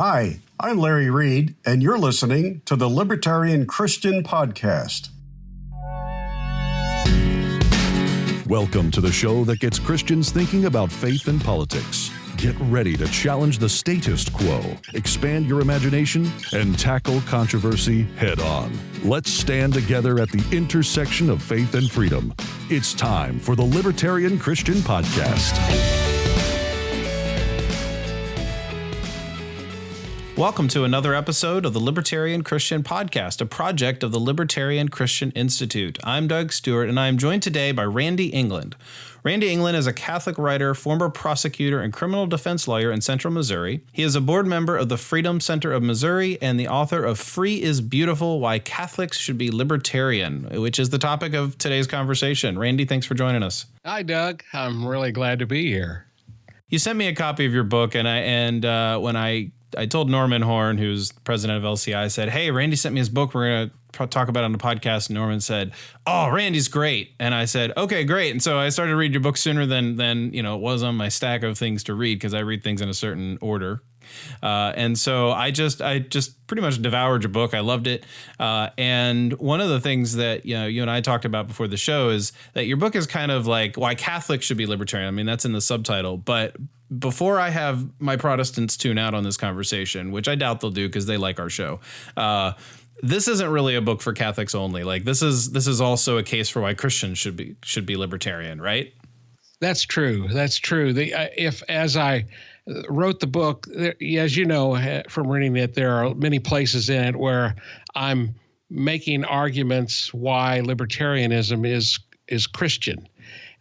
Hi, I'm Larry Reed, and you're listening to the Libertarian Christian Podcast. Welcome to the show that gets Christians thinking about faith and politics. Get ready to challenge the status quo, expand your imagination, and tackle controversy head on. Let's stand together at the intersection of faith and freedom. It's time for the Libertarian Christian Podcast. Welcome to another episode of the Libertarian Christian Podcast, a project of the Libertarian Christian Institute. I'm Doug Stewart, and I am joined today by Randy England. Randy England is a Catholic writer, former prosecutor, and criminal defense lawyer in Central Missouri. He is a board member of the Freedom Center of Missouri and the author of Free is Beautiful, Why Catholics Should Be Libertarian, which is the topic of today's conversation. Randy, thanks for joining us. Hi, Doug. I'm really glad to be here. You sent me a copy of your book, and when I told Norman Horn, who's president of LCI, I said, hey, Randy sent me his book. We're going to talk about it on the podcast. And Norman said, oh, Randy's great. And I said, okay, great. And so I started to read your book sooner than it was on my stack of things to read, because I read things in a certain order. And so I just pretty much devoured your book. I loved it. And one of the things that, you and I talked about before the show is that your book is kind of like why Catholics should be libertarian. I mean, that's in the subtitle. But before I have my Protestants tune out on this conversation, which I doubt they'll do because they like our show, this isn't really a book for Catholics only. Like this is also a case for why Christians should be libertarian, right? That's true. That's true. As I wrote the book, as you know from reading it, there are many places in it where I'm making arguments why libertarianism is Christian,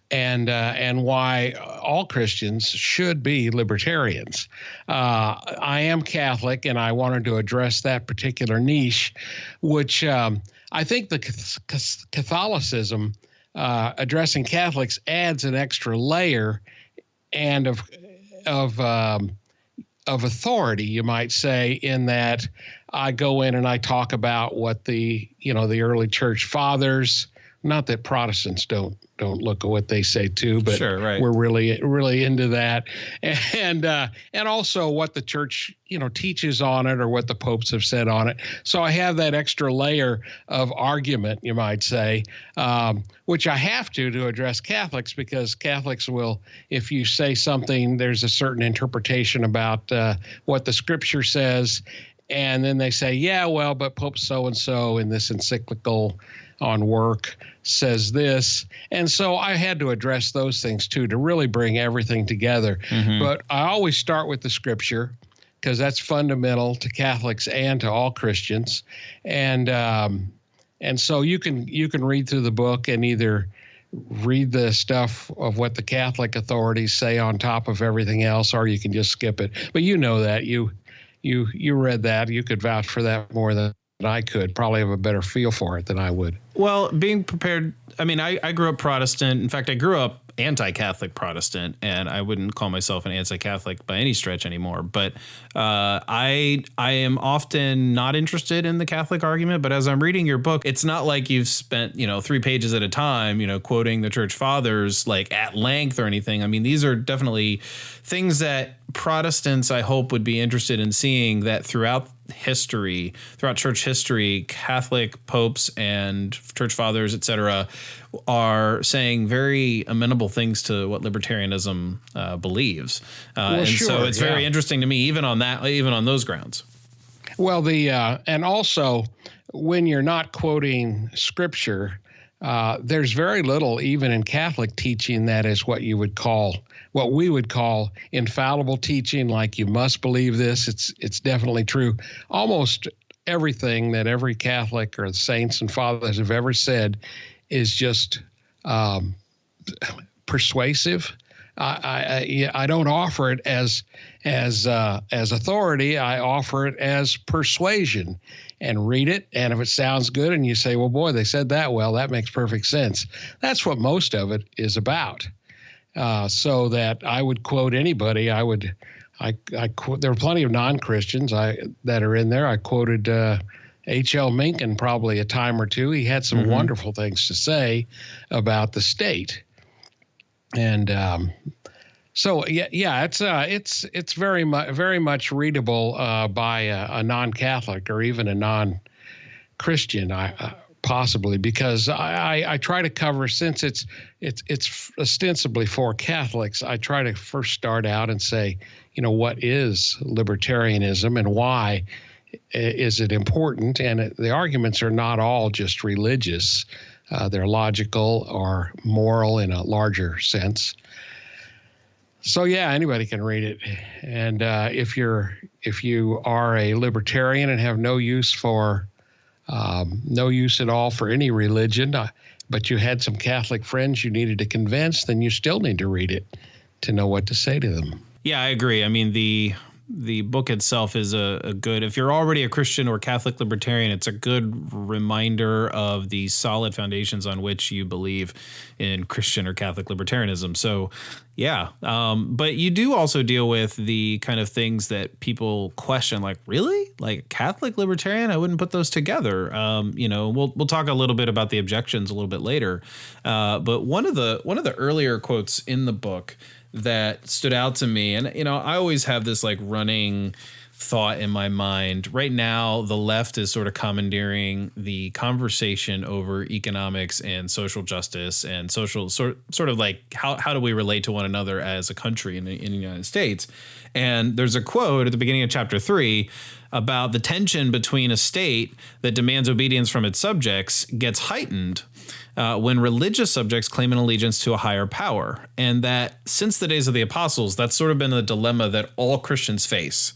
and why all Christians should be libertarians. I am Catholic, and I wanted to address that particular niche, which I think the Catholicism addressing Catholics adds an extra layer and of authority, you might say, in that I go in and I talk about what the early church fathers, not that Protestants don't look at what they say too, but sure, right. We're really into that, and also what the church teaches on it, or what the popes have said on it. So I have that extra layer of argument, you might say, which I have to address Catholics, because Catholics will, if you say something, there's a certain interpretation about what the Scripture says, and then they say, yeah, well, but Pope so-and-so in this encyclical on work says this. And so I had to address those things too, to really bring everything together. Mm-hmm. But I always start with the Scripture, because that's fundamental to Catholics and to all Christians. And so you can read through the book and either read the stuff of what the Catholic authorities say on top of everything else, or you can just skip it. But you know that you read that. You could vouch for that more than I could. Probably have a better feel for it than I would. Well, being prepared, I mean, I grew up Protestant. In fact, I grew up anti-Catholic Protestant, and I wouldn't call myself an anti-Catholic by any stretch anymore. But I am often not interested in the Catholic argument. But as I'm reading your book, it's not like you've spent 3 pages at a time, quoting the church fathers like at length or anything. I mean, these are definitely things that Protestants, I hope, would be interested in seeing, that throughout church history, Catholic popes and church fathers, etc., are saying very amenable things to what libertarianism believes. So it's very interesting to me, even on those grounds. Well, and also when you're not quoting Scripture, there's very little, even in Catholic teaching, that is what we would call infallible teaching, like you must believe this. It's definitely true. Almost everything that every Catholic or the saints and fathers have ever said is just persuasive. I don't offer it as authority. I offer it as persuasion, and read it. And if it sounds good and you say, well, boy, they said that well, that makes perfect sense. That's what most of it is about. So that I would quote anybody. I quote. There are plenty of non-Christians that are in there. I quoted H.L. Mencken probably a time or two. He had some wonderful things to say about the state. And So it's very much readable by a non-Catholic or even a non-Christian, possibly, because I try to cover, since it's ostensibly for Catholics, I try to first start out and say, what is libertarianism and why is it important? And the arguments are not all just religious; they're logical or moral in a larger sense. So yeah, anybody can read it. And if you are a libertarian and have no use at all for any religion, but you had some Catholic friends you needed to convince, then you still need to read it to know what to say to them. Yeah, I agree. I mean, the book itself is a good, if you're already a Christian or Catholic libertarian, it's a good reminder of the solid foundations on which you believe in Christian or Catholic libertarianism. So yeah. But you do also deal with the kind of things that people question, like, really? Like Catholic libertarian? I wouldn't put those together. We'll talk a little bit about the objections a little bit later. But one of the earlier quotes in the book that stood out to me, and I always have this like running thought in my mind. Right now, the left is sort of commandeering the conversation over economics and social justice and social sort of like how do we relate to one another as a country in the United States. And there's a quote at the beginning of chapter 3 about the tension between a state that demands obedience from its subjects gets heightened when religious subjects claim an allegiance to a higher power. And that since the days of the apostles, that's sort of been a dilemma that all Christians face.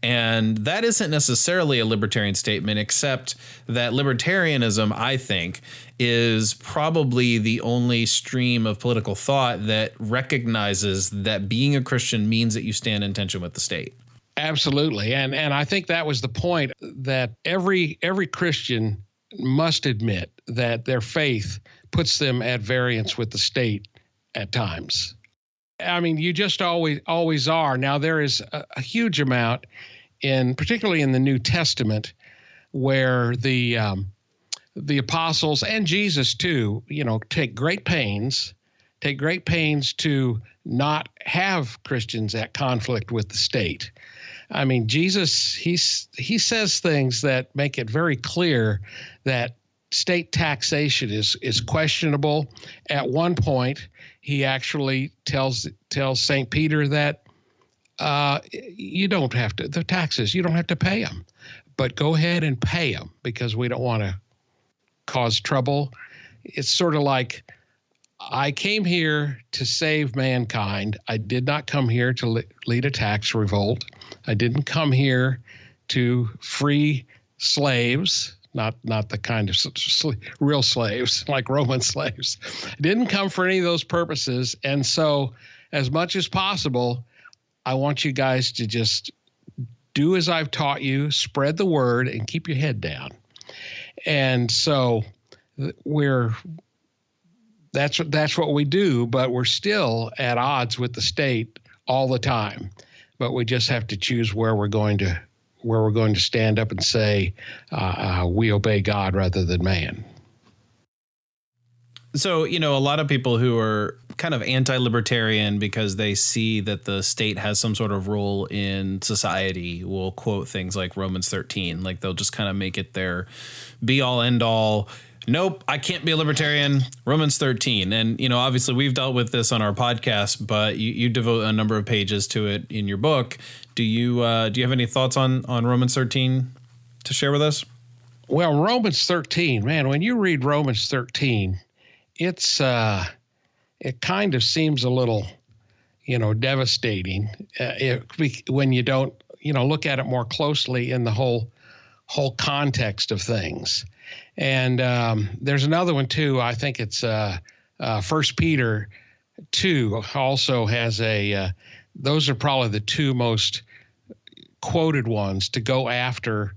And that isn't necessarily a libertarian statement, except that libertarianism, I think, is probably the only stream of political thought that recognizes that being a Christian means that you stand in tension with the state. Absolutely. And I think that was the point, that every Christian must admit that their faith puts them at variance with the state at times. I mean, you just always are. Now, there is a huge amount, particularly in the New Testament, where the apostles and Jesus too, take great pains to not have Christians at conflict with the state. I mean, Jesus, he says things that make it very clear that state taxation is questionable. At one point, he actually tells St. Peter that you don't have to, the taxes, you don't have to pay them, but go ahead and pay them because we don't want to cause trouble. It's sort of like, I came here to save mankind. I did not come here to lead a tax revolt. I didn't come here to free slaves, not the kind of real slaves like Roman slaves. I didn't come for any of those purposes. And so as much as possible, I want you guys to just do as I've taught you, spread the word, and keep your head down. And so that's what we do, but we're still at odds with the state all the time. But we just have to choose where we're going to stand up and say we obey God rather than man. So, a lot of people who are kind of anti-libertarian because they see that the state has some sort of role in society will quote things like Romans 13. Like they'll just kind of make it their be all end all. Nope, I can't be a libertarian. Romans 13. And, obviously we've dealt with this on our podcast, but you devote a number of pages to it in your book. Do you have any thoughts on Romans 13 to share with us? Well, Romans 13, man, when you read Romans 13, it kind of seems a little, devastating when you don't, look at it more closely in the whole context of things. And there's another one too. I think it's 1 Peter 2 also has those are probably the two most quoted ones to go after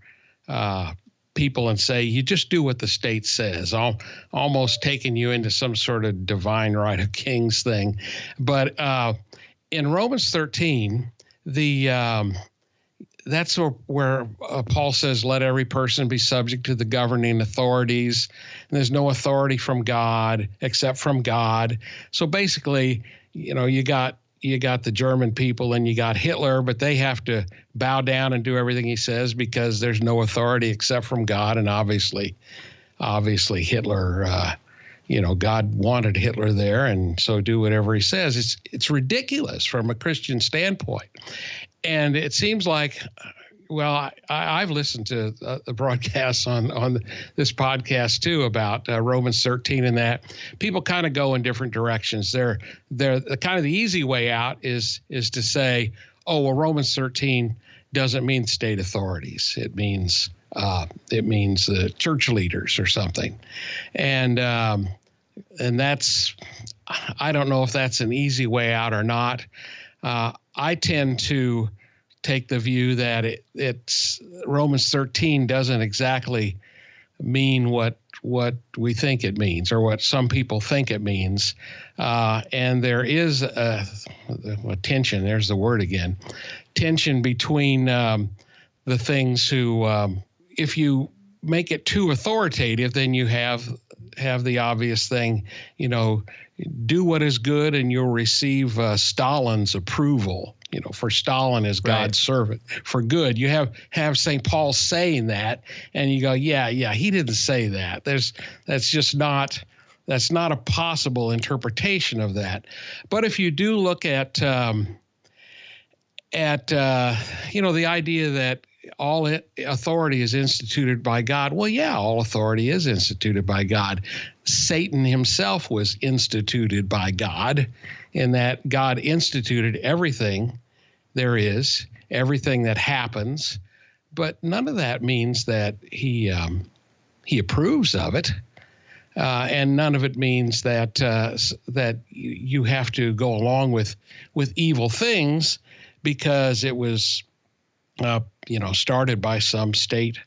people and say, you just do what the state says, almost taking you into some sort of divine right of kings thing. But in Romans 13, that's where Paul says, let every person be subject to the governing authorities. And there's no authority from God except from God. So basically, you got you got the German people and you got Hitler, but they have to bow down and do everything he says because there's no authority except from God. And obviously Hitler, God wanted Hitler there, and so do whatever he says. It's ridiculous from a Christian standpoint. And it seems like, well, I've listened to the broadcasts on this podcast too about Romans 13 and that. People kind of go in different directions. They're kind of the easy way out is to say, oh, well, Romans 13 doesn't mean state authorities. It means the church leaders or something. And that's, I don't know if that's an easy way out or not. I tend to take the view that it's Romans 13 doesn't exactly mean what we think it means or what some people think it means. And there is a tension, there's the word again, tension between the things who, if you make it too authoritative, then you have the obvious thing, do what is good and you'll receive Stalin's approval. For Stalin is God's servant for good. You have St. Paul saying that, and you go, yeah, he didn't say that. That's not a possible interpretation of that. But if you do look at the idea that all authority is instituted by God. Well, yeah, all authority is instituted by God. Satan himself was instituted by God in that God instituted everything there is, everything that happens, but none of that means that he approves of it. And none of it means that that you have to go along with evil things because it was started by some state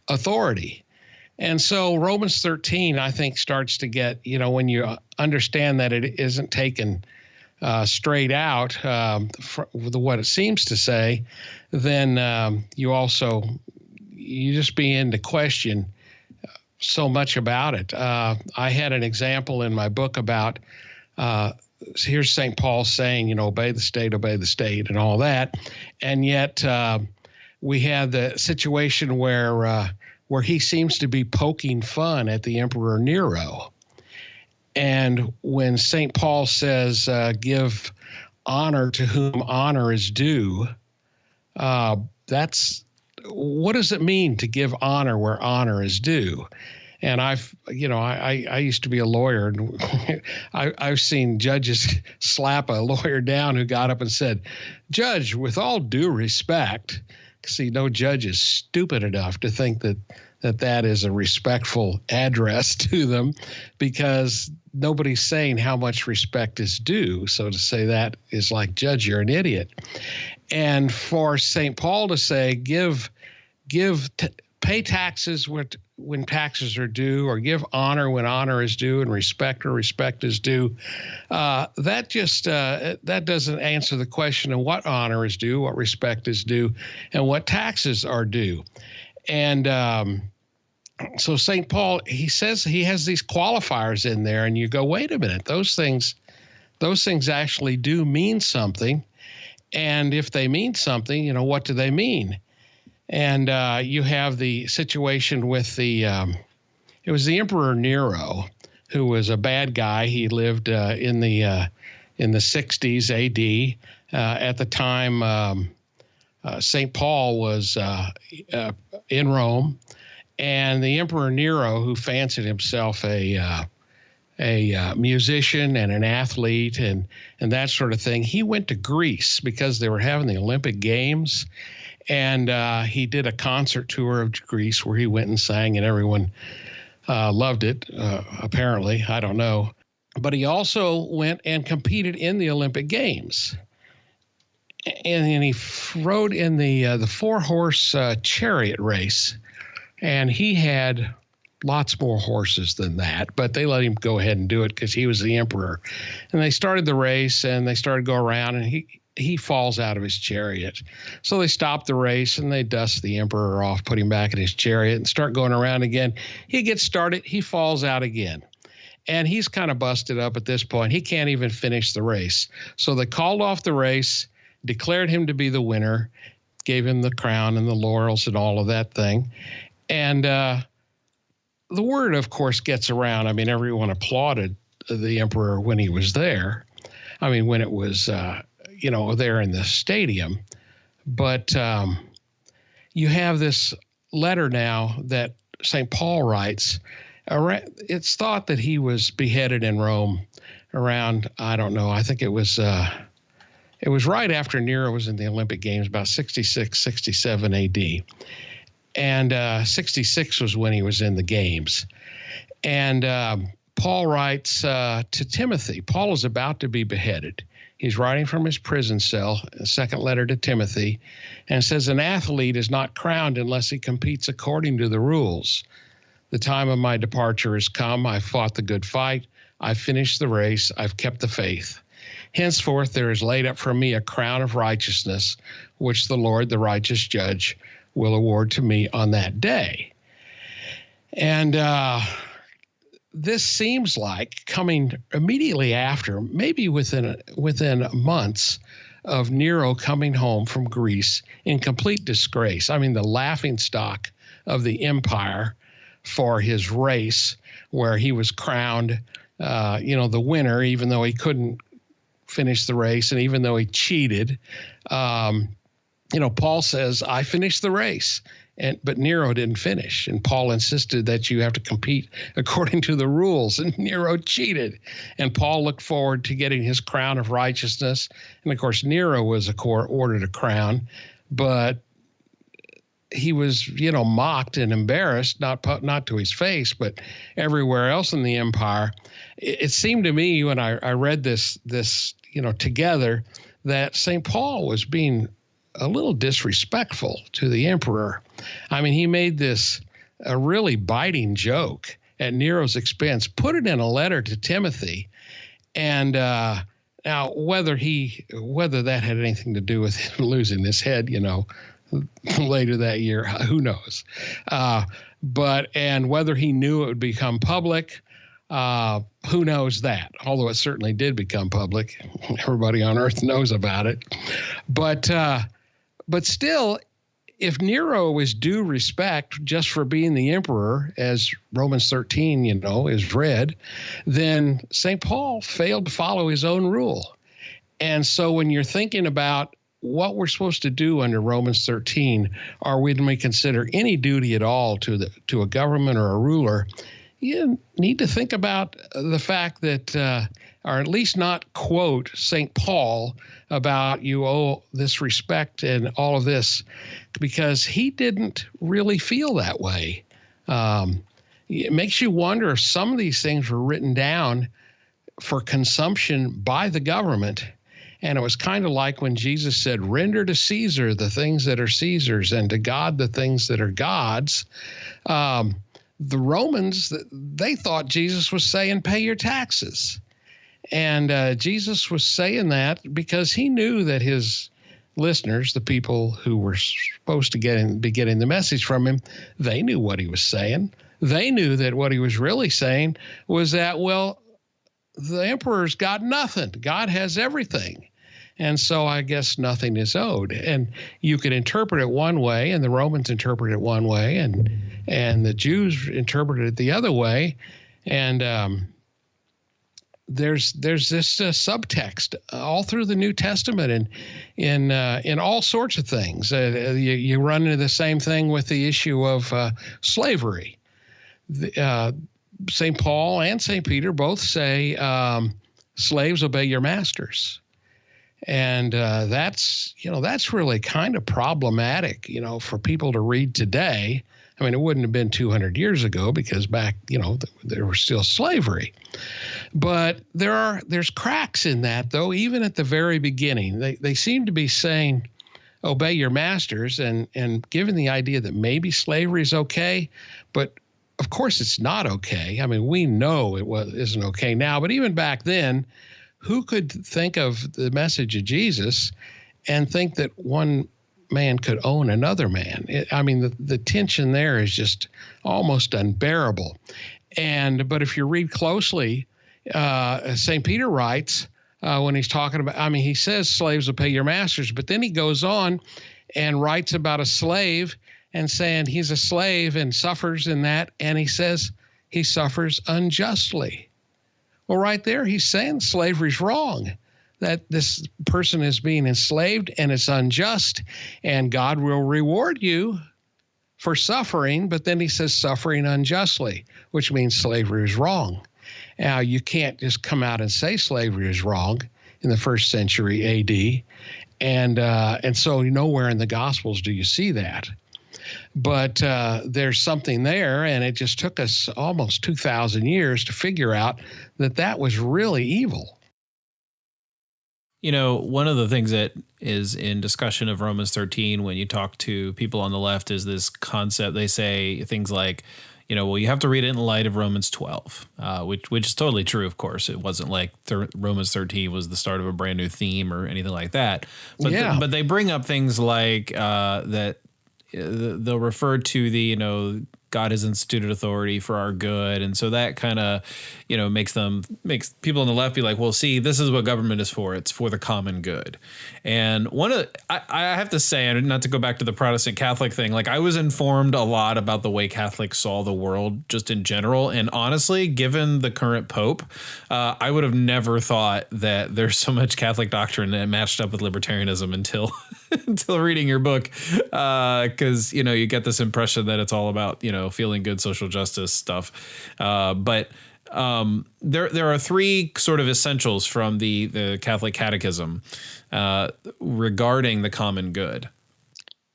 authority. And so Romans 13, I think, starts to get, when you understand that it isn't taken straight out what it seems to say, then you just begin to question so much about it. I had an example in my book about here's St. Paul saying, obey the state, and all that. And yet we had the situation where he seems to be poking fun at the Emperor Nero. And when St. Paul says, give honor to whom honor is due, what does it mean to give honor where honor is due? And I used to be a lawyer, and I've seen judges slap a lawyer down who got up and said, Judge, with all due respect, see, no judge is stupid enough to think that is a respectful address to them, because nobody's saying how much respect is due. So to say that is like, Judge, you're an idiot. And for St. Paul to say, pay taxes when taxes are due, or give honor when honor is due, and respect where respect is due, that doesn't answer the question of what honor is due, what respect is due, and what taxes are due. And so St. Paul, he says he has these qualifiers in there, and you go, wait a minute, those things actually do mean something. And if they mean something, what do they mean? And you have the situation with it was the Emperor Nero, who was a bad guy. He lived in the 60s AD. At the time, St. Paul was in Rome, and the Emperor Nero, who fancied himself a musician and an athlete and that sort of thing, he went to Greece because they were having the Olympic Games. And he did a concert tour of Greece where he went and sang, and everyone loved it, apparently. I don't know. But he also went and competed in the Olympic Games. And he rode in the 4-horse chariot race. And he had lots more horses than that, but they let him go ahead and do it because he was the emperor. And they started the race, and they started to go around, and he falls out of his chariot. So they stop the race, and they dust the emperor off, put him back in his chariot, and start going around again. He gets started. He falls out again. And he's kind of busted up at this point. He can't even finish the race. So they called off the race, declared him to be the winner, gave him the crown and the laurels and all of that thing. And the word, of course, gets around. I mean, everyone applauded the emperor when he was there. I mean, when it was, there in the stadium. But you have this letter now that St. Paul writes. It's thought that he was beheaded in Rome around, I don't know, I think it was right after Nero was in the Olympic Games, about 66, 67 AD. And 66 was when he was in the Games. And Paul writes to Timothy. Paul is about to be beheaded. He's writing from his prison cell, a second letter to Timothy, and says, an athlete is not crowned unless he competes according to the rules. The time of my departure has come. I've fought the good fight. I've finished the race. I've kept the faith. Henceforth, there is laid up for me a crown of righteousness, which the Lord, the righteous judge, will award to me on that day. And this seems like coming immediately after, maybe within months of Nero coming home from Greece in complete disgrace. I mean, the laughingstock of the empire for his race, where he was crowned, the winner, even though he couldn't finish the race, and even though he cheated. Paul says, I finished the race, but Nero didn't finish. And Paul insisted that you have to compete according to the rules, and Nero cheated. And Paul looked forward to getting his crown of righteousness. And of course, Nero was ordered a crown, but he was, mocked and embarrassed, not to his face, but everywhere else in the empire. It seemed to me when I read this, together, that St. Paul was being a little disrespectful to the emperor. I mean, he made a really biting joke at Nero's expense, put it in a letter to Timothy. And now whether that had anything to do with him losing his head, later that year, who knows? And whether he knew it would become public, who knows that? Although it certainly did become public. Everybody on earth knows about it. But still, if Nero was due respect just for being the emperor, as Romans 13, is read, then St. Paul failed to follow his own rule. And so when you're thinking about what we're supposed to do under Romans 13, or when we consider any duty at all to a government or a ruler, you need to think about the fact that, or at least not quote St. Paul about you owe this respect and all of this, because he didn't really feel that way. It makes you wonder if some of these things were written down for consumption by the government. And it was kind of like when Jesus said, render to Caesar the things that are Caesar's and to God the things that are God's. The Romans, they thought Jesus was saying, pay your taxes. And Jesus was saying that because he knew that his listeners, the people who were supposed to be getting the message from him, they knew what he was saying. They knew that what he was really saying was that, well, the emperor's got nothing. God has everything. And so I guess nothing is owed. And you could interpret it one way, and the Romans interpret it one way, and the Jews interpreted it the other way. And there's this subtext all through the New Testament and in all sorts of things. You run into the same thing with the issue of slavery. St. Paul and St. Peter both say, slaves, obey your masters. And that's really kind of problematic, for people to read today. I mean, it wouldn't have been 200 years ago because back, there was still slavery. But there's cracks in that, though, even at the very beginning. They seem to be saying, obey your masters, and given the idea that maybe slavery is okay, but of course it's not okay. I mean, we know isn't okay now, but even back then, who could think of the message of Jesus and think that one man could own another man? The tension there is just almost unbearable. But if you read closely, St. Peter writes when he's talking about, he says slaves will pay your masters, but then he goes on and writes about a slave and saying he's a slave and suffers in that. And he says he suffers unjustly. Well, right there, he's saying slavery's wrong, that this person is being enslaved and it's unjust, and God will reward you for suffering. But then he says suffering unjustly, which means slavery is wrong. Now, you can't just come out and say slavery is wrong in the first century AD. And so nowhere in the Gospels do you see that. But there's something there, and it just took us almost 2,000 years to figure out that that was really evil. You know, one of the things that is in discussion of Romans 13 when you talk to people on the left is this concept. They say things like, well, you have to read it in light of Romans 12, which is totally true, of course. It wasn't like Romans 13 was the start of a brand new theme or anything like that. But, but they bring up things like that they'll refer to the, God has instituted authority for our good. And so that kind of, makes people on the left be like, well, see, this is what government is for. It's for the common good. And I have to say, and not to go back to the Protestant Catholic thing, like I was informed a lot about the way Catholics saw the world just in general. And honestly, given the current Pope, I would have never thought that there's so much Catholic doctrine that matched up with libertarianism until reading your book. Because, you get this impression that it's all about, feeling good social justice stuff. But there are three sort of essentials from the Catholic Catechism regarding the common good.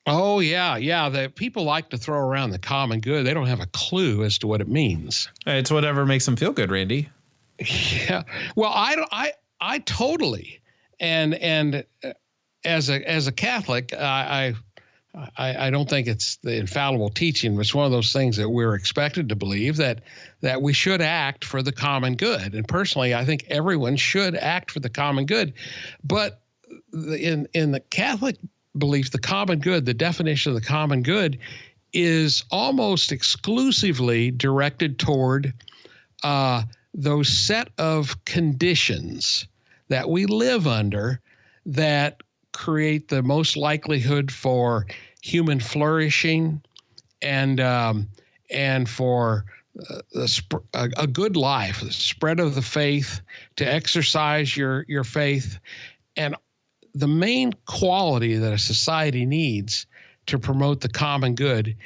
Oh, yeah. The people like to throw around the common good. They don't have a clue as to what it means. It's whatever makes them feel good, Randy. Yeah. Well, I totally. And as a Catholic, I don't think it's the infallible teaching, but it's one of those things that we're expected to believe that we should act for the common good. And personally, I think everyone should act for the common good. But in the Catholic belief, the common good, the definition of the common good is almost exclusively directed toward those set of conditions that we live under that create the most likelihood for human flourishing and for a good life, the spread of the faith, to exercise your faith. And the main quality that a society needs to promote the common good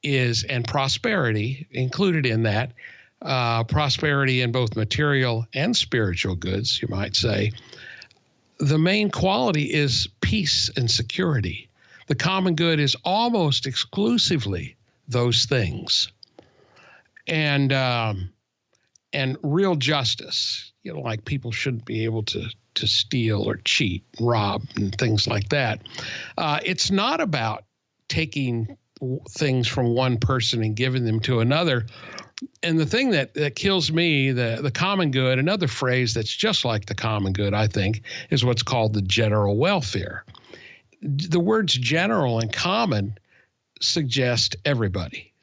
is, and prosperity included in that, prosperity in both material and spiritual goods, you might say. The main quality is peace and security. The common good is almost exclusively those things. And real justice, like people shouldn't be able to steal or cheat, rob, and things like that. It's not about taking things from one person and giving them to another. And the thing that kills me, the common good, another phrase that's just like the common good, I think, is what's called the general welfare. The words general and common suggest everybody.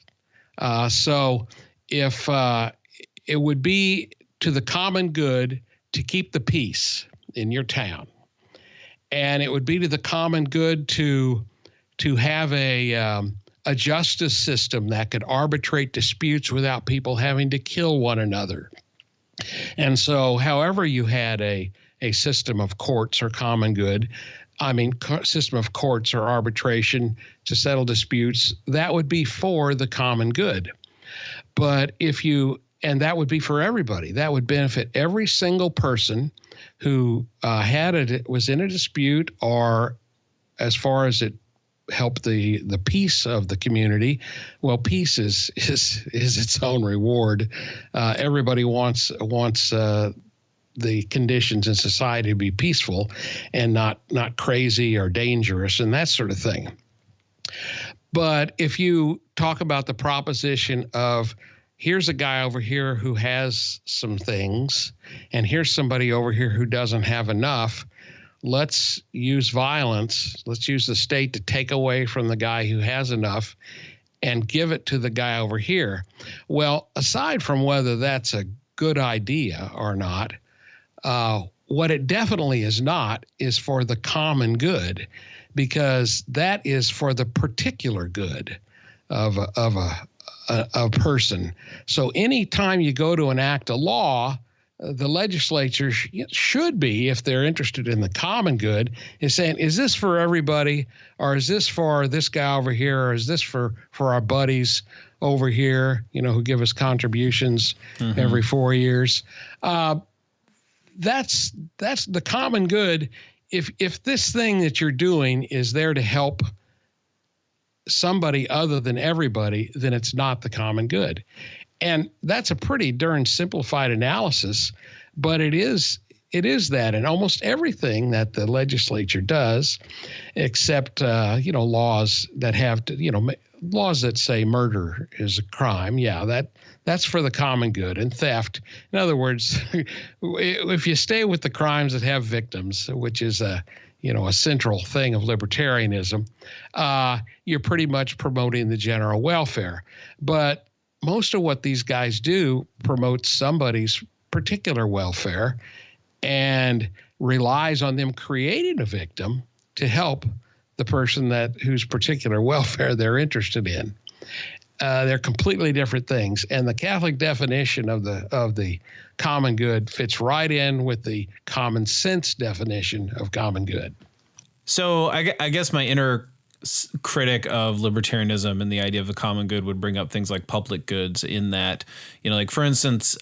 So if it would be to the common good to keep the peace in your town, and it would be to the common good to have a justice system that could arbitrate disputes without people having to kill one another. And so however you had a system of courts or common good, system of courts or arbitration to settle disputes, that would be for the common good. But and that would be for everybody. That would benefit every single person who was in a dispute, or as far as it help the peace of the community. Well, peace is its own reward. Everybody wants the conditions in society to be peaceful and not crazy or dangerous and that sort of thing. But if you talk about the proposition of, here's a guy over here who has some things, and here's somebody over here who doesn't have enough, let's use violence. Let's use the state to take away from the guy who has enough and give it to the guy over here. Well, aside from whether that's a good idea or not, what it definitely is not is for the common good, because that is for the particular good of a person. So anytime you go to enact a law, the legislature should be, if they're interested in the common good, is saying, is this for everybody, or is this for this guy over here, or is this for our buddies over here, who give us contributions every 4 years? That's the common good. If this thing that you're doing is there to help somebody other than everybody, then it's not the common good. And that's a pretty darn simplified analysis, but it is that in almost everything that the legislature does, except laws that have to, laws that say murder is a crime. Yeah, that's for the common good. And theft, in other words, if you stay with the crimes that have victims, which is a central thing of libertarianism, you're pretty much promoting the general welfare. But most of what these guys do promotes somebody's particular welfare and relies on them creating a victim to help the person whose particular welfare they're interested in. They're completely different things. And the Catholic definition of the common good fits right in with the common sense definition of common good. So I guess my inner critic of libertarianism and the idea of the common good would bring up things like public goods, in that, like, for instance,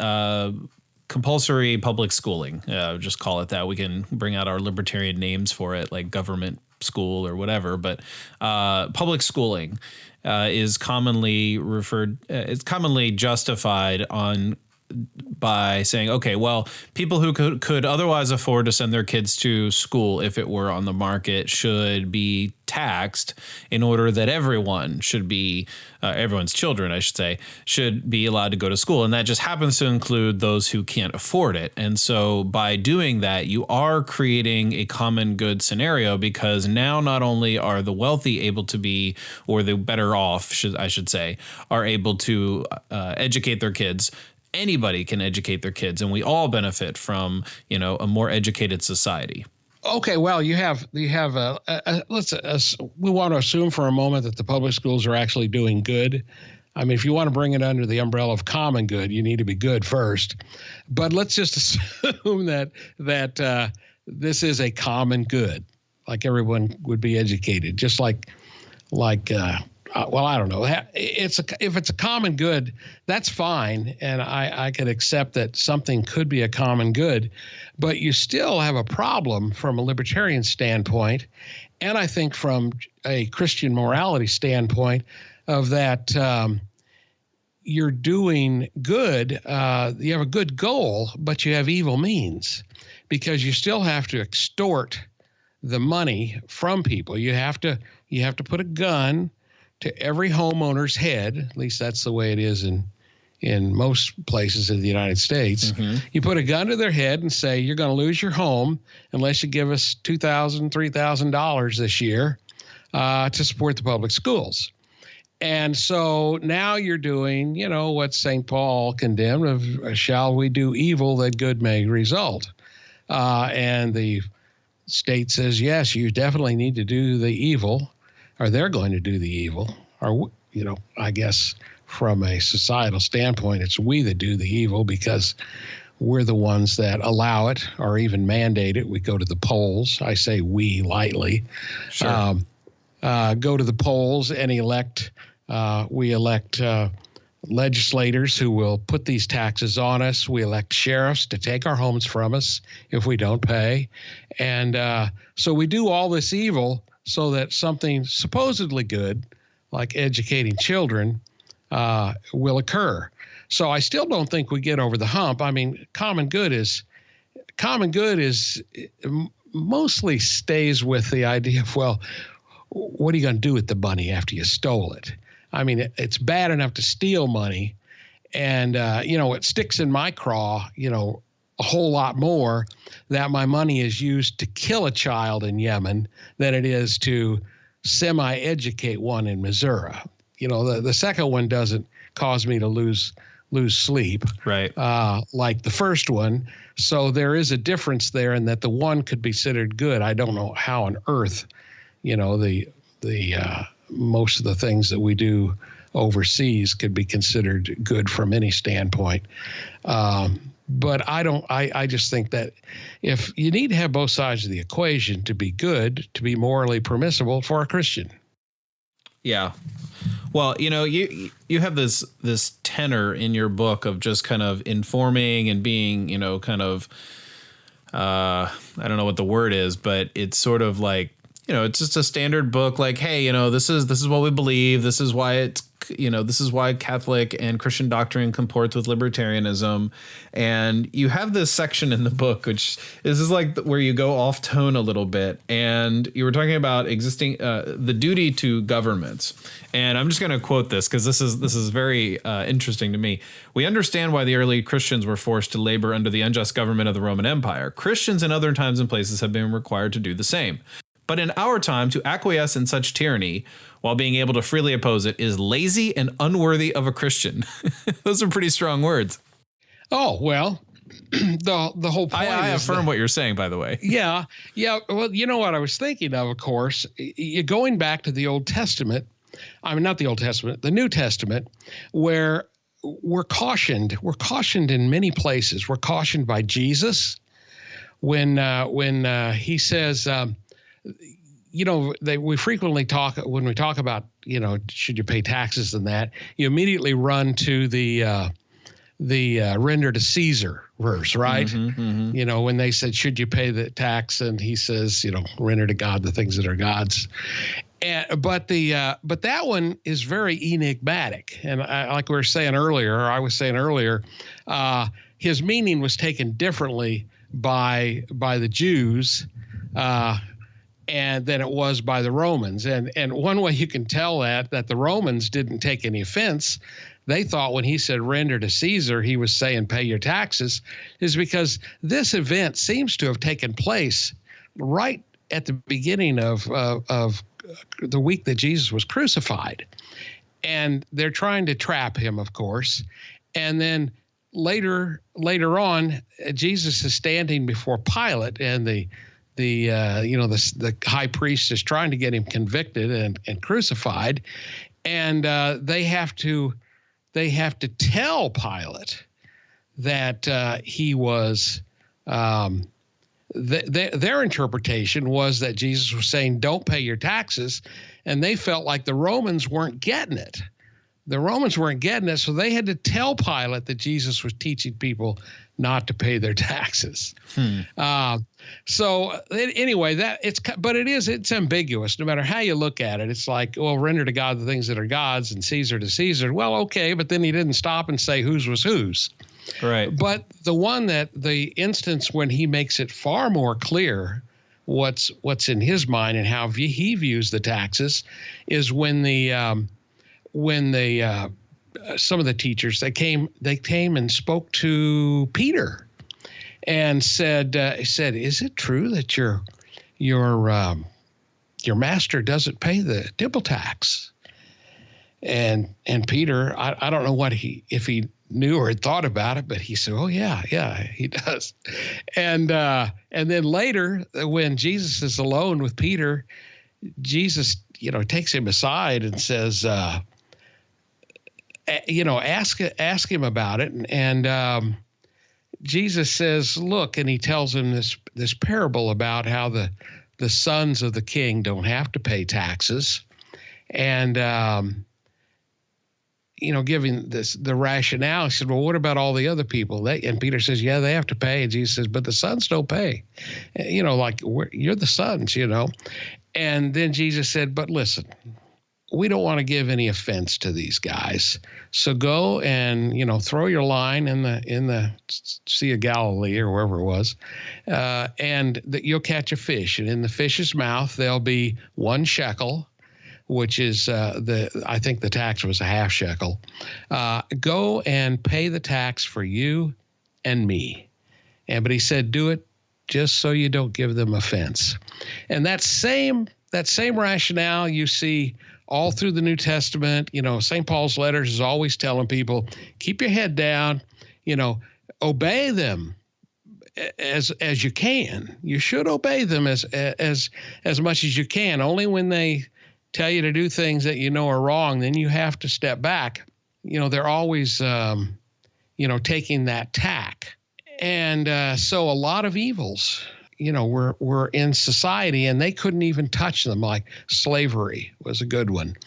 compulsory public schooling, just call it that. We can bring out our libertarian names for it, like government school or whatever, but public schooling is commonly it's commonly justified by saying, okay, well, people who could otherwise afford to send their kids to school if it were on the market should be taxed in order that everyone's children, I should say, should be allowed to go to school. And that just happens to include those who can't afford it. And so by doing that, you are creating a common good scenario, because now not only are the wealthy able to be, or the better off, I should say, are able to educate their kids. Anybody can educate their kids, and we all benefit from, a more educated society. Okay, well, we want to assume for a moment that the public schools are actually doing good. I mean, if you want to bring it under the umbrella of common good, you need to be good first. But let's just assume that this is a common good, like everyone would be educated, just like well, I don't know. If it's a common good, that's fine, and I could accept that something could be a common good, but you still have a problem from a libertarian standpoint, and I think from a Christian morality standpoint, of that you're doing good. You have a good goal, but you have evil means, because you still have to extort the money from people. You have to put a gun to every homeowner's head. At least that's the way it is in most places in the United States. Mm-hmm. You put a gun to their head and say, you're going to lose your home unless you give us $2,000, $3,000 this year to support the public schools. And so now you're doing, what St. Paul condemned of, shall we do evil that good may result? And the state says, yes, you definitely need to do the evil, or they're going to do the evil. Or, I guess from a societal standpoint, it's we that do the evil, because we're the ones that allow it or even mandate it. We go to the polls. I say we lightly. Sure. Go to the polls and elect. We elect legislators who will put these taxes on us. We elect sheriffs to take our homes from us if we don't pay. And so we do all this evil so that something supposedly good, like educating children, will occur. So I still don't think we get over the hump. I mean, common good is mostly stays with the idea of, well, what are you going to do with the money after you stole it? I mean, it's bad enough to steal money, and it sticks in my craw, a whole lot more that my money is used to kill a child in Yemen than it is to semi-educate one in Missouri. The second one doesn't cause me to lose sleep, Right. like the first one. So there is a difference there, in that the one could be considered good. I don't know how on earth, the most of the things that we do overseas could be considered good from any standpoint. But I just think that if you need to have both sides of the equation to be good, to be morally permissible for a Christian. Yeah. Well, you have this tenor in your book of just kind of informing and being, kind of, I don't know what the word is, but it's sort of like, it's just a standard book. Like, hey, this is what we believe. This is why this is why Catholic and Christian doctrine comports with libertarianism. And you have this section in the book, which is like where you go off tone a little bit. And you were talking about the duty to governments. And I'm just going to quote this because this is very interesting to me. We understand why the early Christians were forced to labor under the unjust government of the Roman Empire. Christians in other times and places have been required to do the same. But in our time, to acquiesce in such tyranny while being able to freely oppose it is lazy and unworthy of a Christian. Those are pretty strong words. Oh, well, the whole point I affirm what you're saying, by the way. Yeah. Well, you know what I was thinking of course, you're going back to the Old Testament. I mean, not the Old Testament, the New Testament, where we're cautioned. We're cautioned in many places. We're cautioned by Jesus when he says, we frequently talk, when we talk about, should you pay taxes and that, you immediately run to the render to Caesar verse, right? When they said, should you pay the tax? And he says, render to God the things that are God's. But that one is very enigmatic. And like we were saying earlier, or I was saying earlier, his meaning was taken differently by the Jews, and than it was by the Romans. And one way you can tell that the Romans didn't take any offense, they thought when he said render to Caesar, he was saying pay your taxes, is because this event seems to have taken place right at the beginning of the week that Jesus was crucified. And they're trying to trap him, of course. And then later on, Jesus is standing before Pilate, and the high priest is trying to get him convicted and crucified, and they have to tell Pilate that he was. Their interpretation was that Jesus was saying, "Don't pay your taxes," and they felt like the Romans weren't getting it. The Romans weren't getting it, so they had to tell Pilate that Jesus was teaching people not to pay their taxes. Anyway, it's ambiguous. No matter how you look at it, it's like, well, render to God the things that are God's and Caesar to Caesar. Well, okay, but then he didn't stop and say whose was whose. Right. But the instance when he makes it far more clear what's in his mind and how he views the taxes is when some of the teachers, they came and spoke to Peter and said, is it true that your master doesn't pay the temple tax? And Peter, I don't know if he knew or had thought about it, but he said, oh yeah, he does. And then later, when Jesus is alone with Peter, Jesus, takes him aside and says, ask him about it. And Jesus says, look, and he tells him this parable about how the sons of the king don't have to pay taxes. And, giving the rationale, he said, well, what about all the other people? And Peter says, yeah, they have to pay. And Jesus says, but the sons don't pay. You're the sons, And then Jesus said, but listen, we don't want to give any offense to these guys. So go and, throw your line in the Sea of Galilee or wherever it was, and you'll catch a fish. And in the fish's mouth, there'll be 1 shekel, which is I think the tax was a half shekel. Go and pay the tax for you and me. But he said, do it just so you don't give them offense. And that same rationale you see all through the New Testament, St. Paul's letters is always telling people, keep your head down, obey them as you can. You should obey them as much as you can. Only when they tell you to do things that are wrong, then you have to step back. They're always, taking that tack. And so a lot of evils, were in society, and they couldn't even touch them. Like slavery was a good one.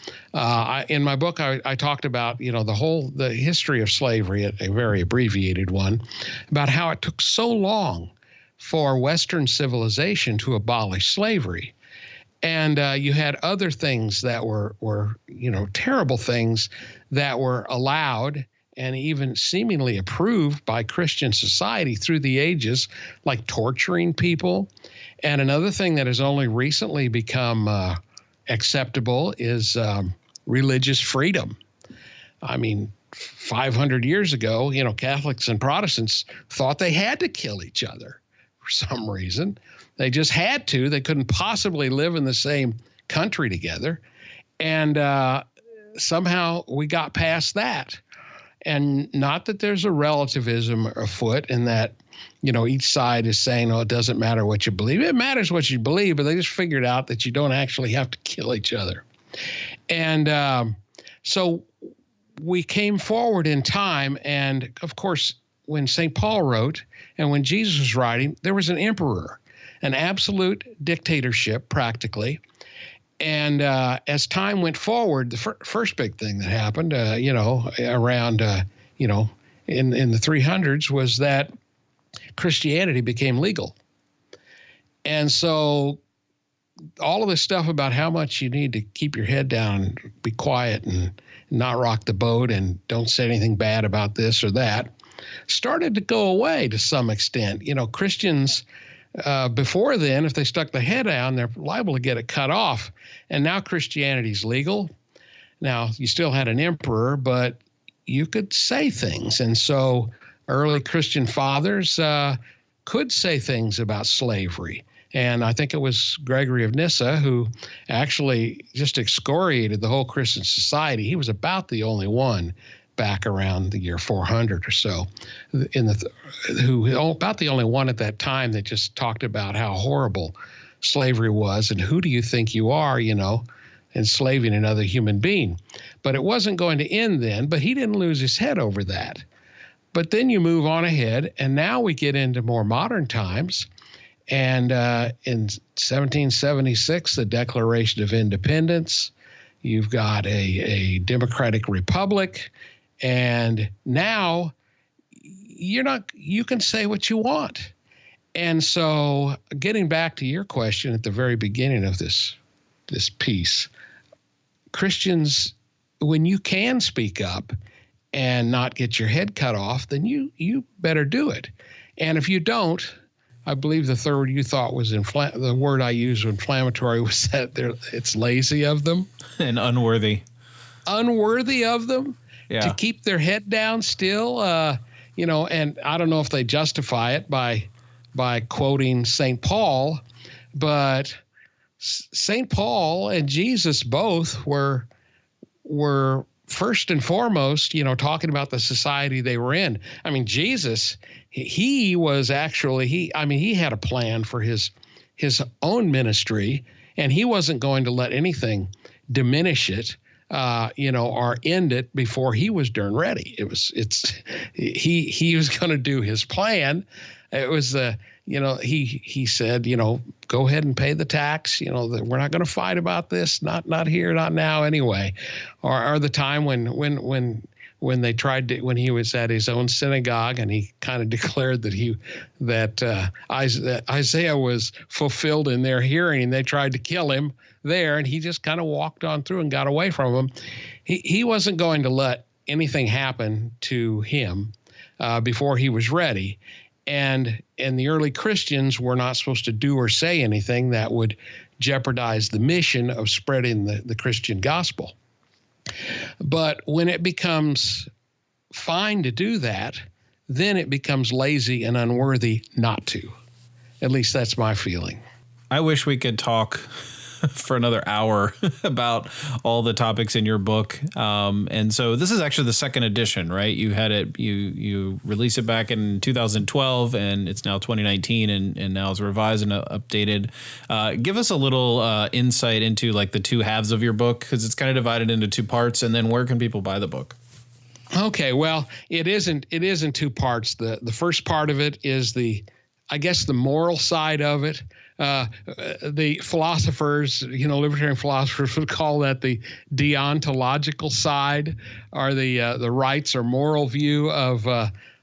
In my book, I talked about, the history of slavery, a very abbreviated one, about how it took so long for Western civilization to abolish slavery. And you had other things that were terrible things that were allowed and even seemingly approved by Christian society through the ages, like torturing people. And another thing that has only recently become acceptable is religious freedom. I mean, 500 years ago, Catholics and Protestants thought they had to kill each other for some reason. They just had to. They couldn't possibly live in the same country together. And somehow we got past that. And not that there's a relativism afoot and that, each side is saying, oh, it doesn't matter what you believe. It matters what you believe, but they just figured out that you don't actually have to kill each other. And so we came forward in time. And of course, when St. Paul wrote and when Jesus was writing, there was an emperor, an absolute dictatorship practically. And as time went forward, the first big thing that happened, around, in the 300s was that Christianity became legal. And so all of this stuff about how much you need to keep your head down and be quiet and not rock the boat and don't say anything bad about this or that started to go away to some extent. Christians before then, if they stuck their head down, they're liable to get it cut off. And now Christianity's legal. Now, you still had an emperor, but you could say things. And so early Christian fathers could say things about slavery. And I think it was Gregory of Nyssa who actually just excoriated the whole Christian society. He was about the only one back around the year 400 or so, about the only one at that time that just talked about how horrible slavery was and who do you think you are, enslaving another human being. But it wasn't going to end then, but he didn't lose his head over that. But then you move on ahead, and now we get into more modern times. And in 1776, the Declaration of Independence, you've got a democratic republic. And now you can say what you want. And so getting back to your question at the very beginning of this piece, Christians, when you can speak up and not get your head cut off, then you better do it. And if you don't, I believe the third word you thought was the word I used inflammatory was that it's lazy of them. And unworthy. Unworthy of them. Yeah. To keep their head down still, and I don't know if they justify it by quoting St. Paul, but St. Paul and Jesus both were first and foremost, talking about the society they were in. I mean, Jesus, he was actually, he had a plan for his own ministry, and he wasn't going to let anything diminish it. Or end it before he was darn ready. He was going to do his plan. It was he said, go ahead and pay the tax. We're not going to fight about this. Not here, not now anyway. Or the time when they tried to, when he was at his own synagogue and he kind of declared that Isaiah was fulfilled in their hearing, and they tried to kill him there, and he just kind of walked on through and got away from them. He wasn't going to let anything happen to him before he was ready. And the early Christians were not supposed to do or say anything that would jeopardize the mission of spreading the Christian gospel. But when it becomes fine to do that, then it becomes lazy and unworthy not to. At least that's my feeling. I wish we could talk for another hour about all the topics in your book. And so this is actually the second edition, right? You had it, you released it back in 2012, and it's now 2019, and now it's revised and updated. Give us a little insight into like the two halves of your book, because it's kind of divided into two parts. And then where can people buy the book? Okay, well, it is in two parts. The first part of it is the moral side of it. The philosophers, libertarian philosophers would call that the deontological side, or the rights or moral view of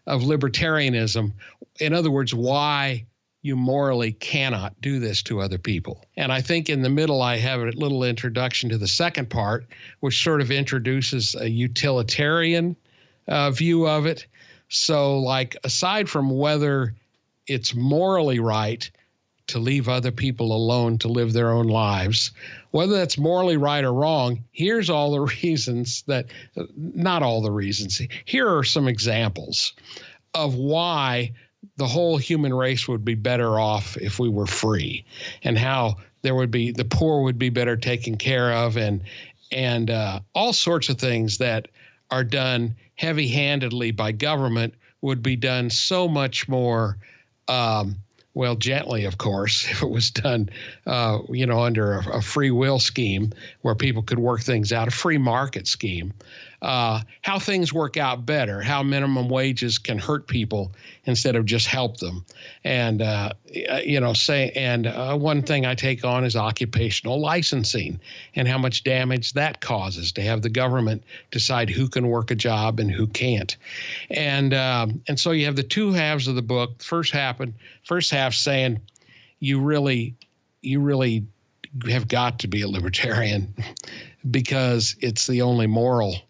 libertarianism. In other words, why you morally cannot do this to other people. And I think in the middle, I have a little introduction to the second part, which sort of introduces a utilitarian view of it. So, like, aside from whether it's morally right to leave other people alone to live their own lives, whether that's morally right or wrong, here's all the reasons not all the reasons. Here are some examples of why the whole human race would be better off if we were free, and how the poor would be better taken care of, and all sorts of things that are done heavy-handedly by government would be done so much more gently, of course, if it was done, under a free will scheme where people could work things out, a free market scheme. How things work out better, how minimum wages can hurt people instead of just help them. And, one thing I take on is occupational licensing and how much damage that causes to have the government decide who can work a job and who can't. And so you have the two halves of the book. First half saying you really have got to be a libertarian because it's the only moral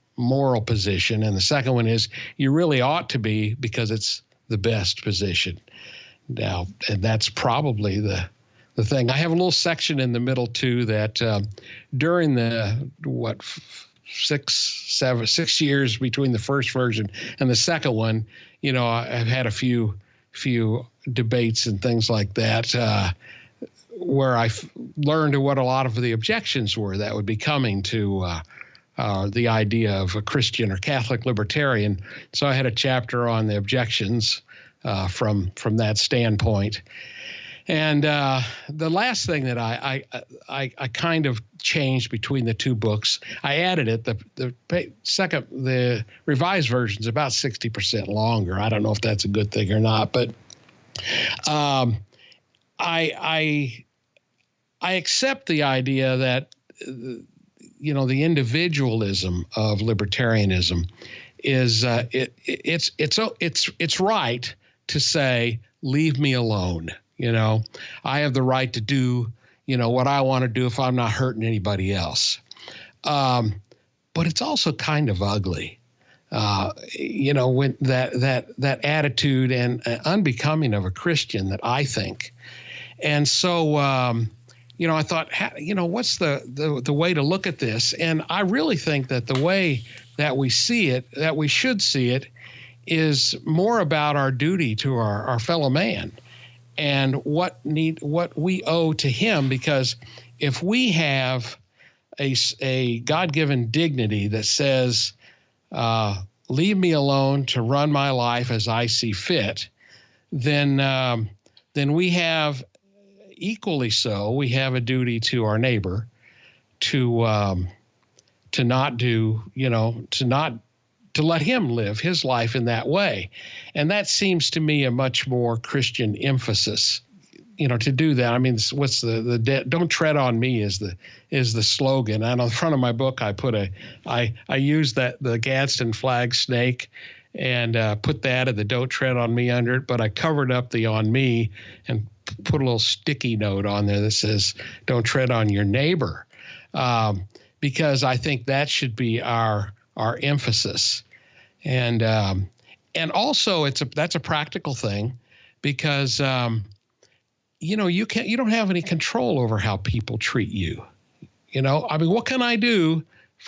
position. And the second one is you really ought to be because it's the best position. Now, and that's probably the thing. I have a little section in the middle too that during the 6 years between the first version and the second one, I've had a few debates and things like that where I learned what a lot of the objections were that would be coming to the idea of a Christian or Catholic libertarian. So I had a chapter on the objections from that standpoint. And the last thing that I kind of changed between the two books, I added it. The revised version is about 60% longer. I don't know if that's a good thing or not, but I accept the idea that the individualism of libertarianism is it's right to say, leave me alone. I have the right to do what I want to do if I'm not hurting anybody else. But it's also kind of ugly. When that attitude and unbecoming of a Christian, that I think. And so I thought, what's the way to look at this? And I really think that the way that we see it, that we should see it, is more about our duty to our fellow man and what we owe to him. Because if we have a God-given dignity that says, leave me alone to run my life as I see fit, then we have, equally so, we have a duty to our neighbor to not do, to let him live his life in that way. And that seems to me a much more Christian emphasis, to do that. I mean, what's the don't tread on me is the slogan. And on the front of my book, I used the Gadsden flag snake and put that and the don't tread on me under it, but I covered up the on me and put a little sticky note on there that says, don't tread on your neighbor. Because I think that should be our emphasis. And also that's a practical thing because, you don't have any control over how people treat you. What can I do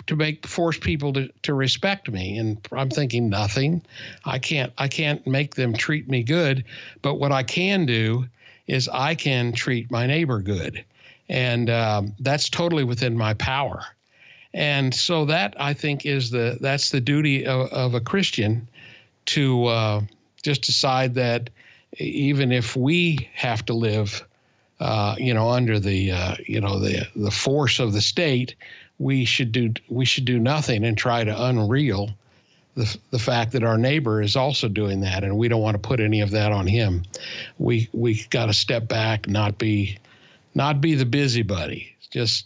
to force people to respect me? And I'm thinking nothing. I can't make them treat me good, but what I can do is I can treat my neighbor good. And that's totally within my power. And so that, I think, that's the duty of a Christian, to just decide that even if we have to live, under the force of the state, we should do nothing and try to unreal the fact that our neighbor is also doing that, and we don't want to put any of that on him. We got to step back, not be the busybody. Just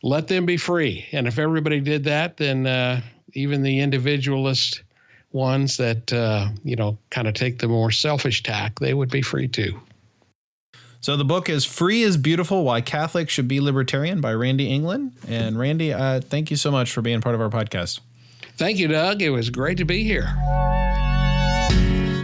let them be free. And if everybody did that, then even the individualist ones that kind of take the more selfish tack, they would be free too. So the book is Free is Beautiful: Why Catholics Should Be Libertarian by Randy England. And Randy, thank you so much for being part of our podcast. Thank you, Doug. It was great to be here.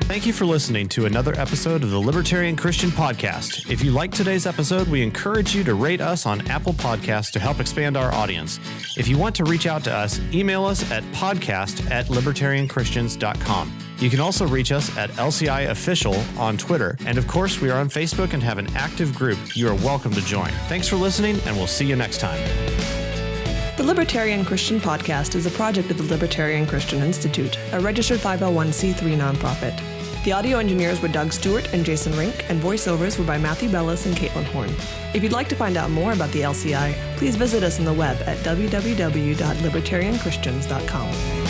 Thank you for listening to another episode of the Libertarian Christian Podcast. If you like today's episode, we encourage you to rate us on Apple Podcasts to help expand our audience. If you want to reach out to us, email us at podcast@libertarianchristians.com. You can also reach us at LCI Official on Twitter. And of course, we are on Facebook and have an active group you are welcome to join. Thanks for listening, and we'll see you next time. The Libertarian Christian Podcast is a project of the Libertarian Christian Institute, a registered 501c3 nonprofit. The audio engineers were Doug Stewart and Jason Rink, and voiceovers were by Matthew Bellis and Caitlin Horn. If you'd like to find out more about the LCI, please visit us on the web at www.libertarianchristians.com.